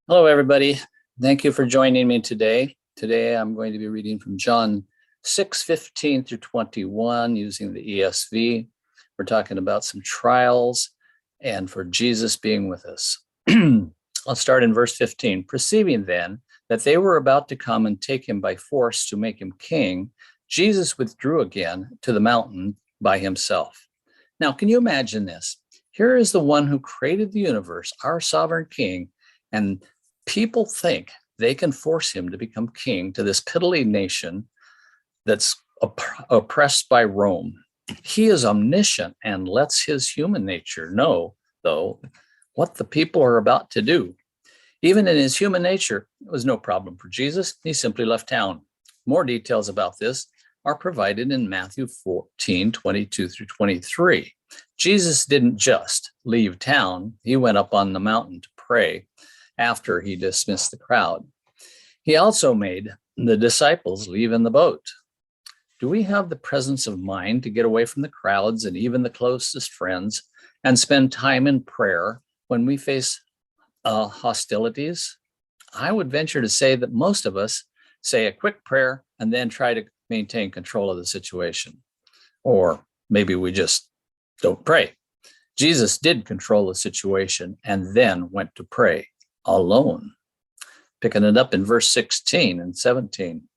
Hello, everybody. Thank you for joining me today. Today, I'm going to be reading from John 6:15 through 21 using the ESV. We're talking about some trials and for Jesus being with us. I'll start in verse 15. Perceiving then that they were about to come and take him by force to make him king, Jesus withdrew again to the mountain by himself. Now, can you imagine this? Here is the one who created the universe, our sovereign king, and people think they can force him to become king to this piddly nation that's oppressed by Rome. He is omniscient and lets his human nature know, though, what the people are about to do. Even in his human nature, it was no problem for Jesus. He simply left town. More details about this are provided in Matthew 14:22 through 23. Jesus didn't just leave town. He went up on the mountain to pray after he dismissed the crowd. He also made the disciples leave in the boat. Do we have the presence of mind to get away from the crowds and even the closest friends and spend time in prayer when we face hostilities? I would venture to say that most of us say a quick prayer and then try to maintain control of the situation. Or maybe we just don't pray. Jesus did control the situation and then went to pray alone. Picking it up in verse 16 and 17.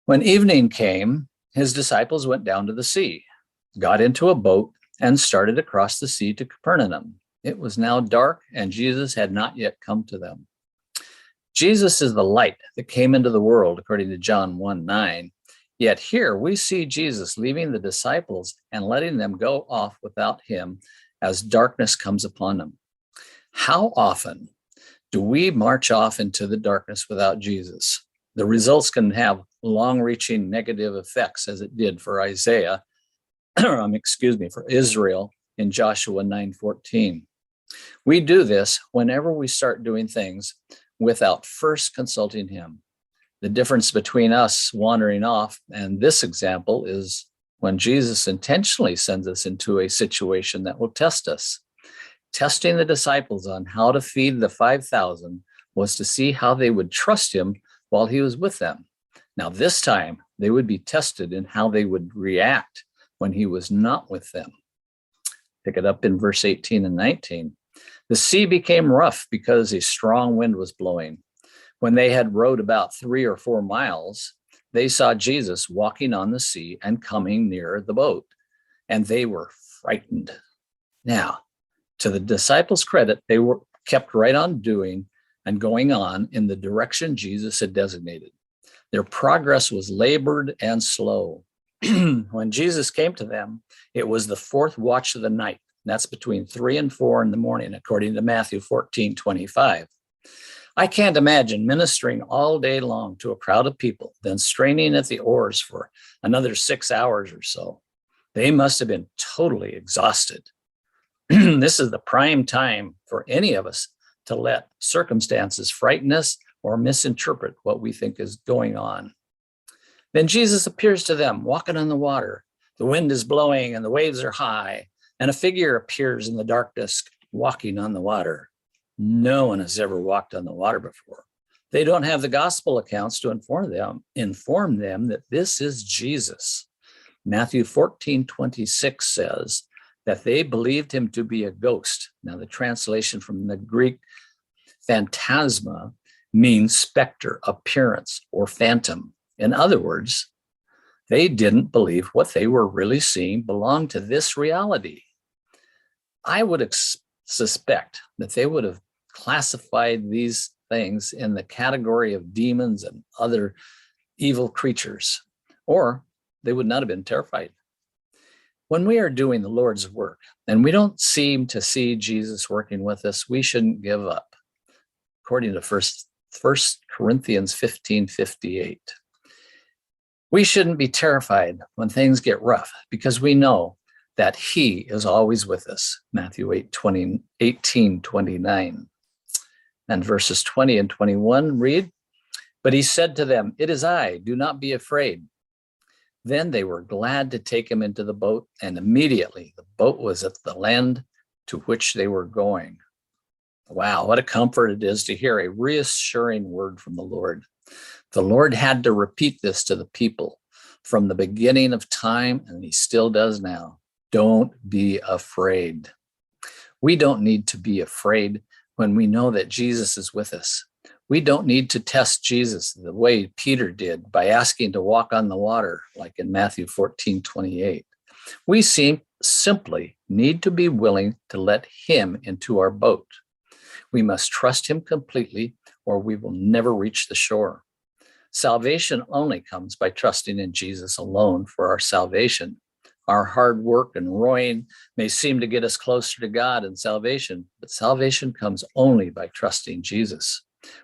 When evening came, his disciples went down to the sea, got into a boat, and started across the sea to Capernaum. It was now dark, and Jesus had not yet come to them. Jesus is the light that came into the world, according to John 1:9. Yet here we see Jesus leaving the disciples and letting them go off without him as darkness comes upon them. How often do we march off into the darkness without Jesus? The results can have long-reaching negative effects, as it did for for Israel in Joshua 9:14. We do this whenever we start doing things without first consulting him. The difference between us wandering off and this example is when Jesus intentionally sends us into a situation that will test us. Testing the disciples on how to feed the 5,000 was to see how they would trust him while he was with them. Now, this time, they would be tested in how they would react when he was not with them. Pick it up in verse 18 and 19. The sea became rough because a strong wind was blowing. When they had rowed about 3 or 4 miles, they saw Jesus walking on the sea and coming near the boat, and they were frightened. Now, to the disciples' credit, they were kept right on doing and going on in the direction Jesus had designated. Their progress was labored and slow. When Jesus came to them, it was the 4th watch of the night. That's between 3 and 4 in the morning, according to Matthew 14:25. I can't imagine ministering all day long to a crowd of people, then straining at the oars for another 6 hours or so. They must have been totally exhausted. This is the prime time for any of us to let circumstances frighten us or misinterpret what we think is going on. Then Jesus appears to them walking on the water. The wind is blowing and the waves are high, and a figure appears in the darkness walking on the water. No one has ever walked on the water before. They don't have the gospel accounts to inform them that this is Jesus. Matthew 14:26 says that they believed him to be a ghost. Now, the translation from the Greek phantasma means specter, appearance, or phantom. In other words, they didn't believe what they were really seeing belonged to this reality. I would suspect that they would have classified these things in the category of demons and other evil creatures, or they would not have been terrified. When we are doing the Lord's work and we don't seem to see Jesus working with us, we shouldn't give up. According to 1 Corinthians 15:58. We shouldn't be terrified when things get rough because we know that he is always with us. Matthew 18:29. And verses 20 and 21 read, "But he said to them, 'It is I, do not be afraid.' Then they were glad to take him into the boat, and immediately the boat was at the land to which they were going." Wow, what a comfort it is to hear a reassuring word from the Lord. The Lord had to repeat this to the people from the beginning of time, and he still does now. Don't be afraid. We don't need to be afraid when we know that Jesus is with us. We don't need to test Jesus the way Peter did by asking to walk on the water, like in Matthew 14:28. We simply need to be willing to let him into our boat. We must trust him completely, or we will never reach the shore. Salvation only comes by trusting in Jesus alone for our salvation. Our hard work and rowing may seem to get us closer to God and salvation, but salvation comes only by trusting Jesus.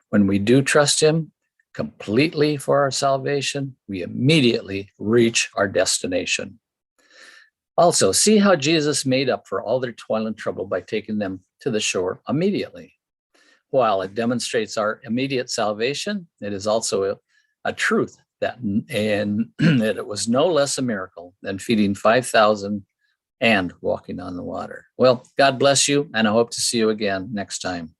When we do trust him completely for our salvation, we immediately reach our destination. Also, see how Jesus made up for all their toil and trouble by taking them to the shore immediately. While it demonstrates our immediate salvation, it is also a truth that it was no less a miracle than feeding 5,000 and walking on the water. Well, God bless you, and I hope to see you again next time.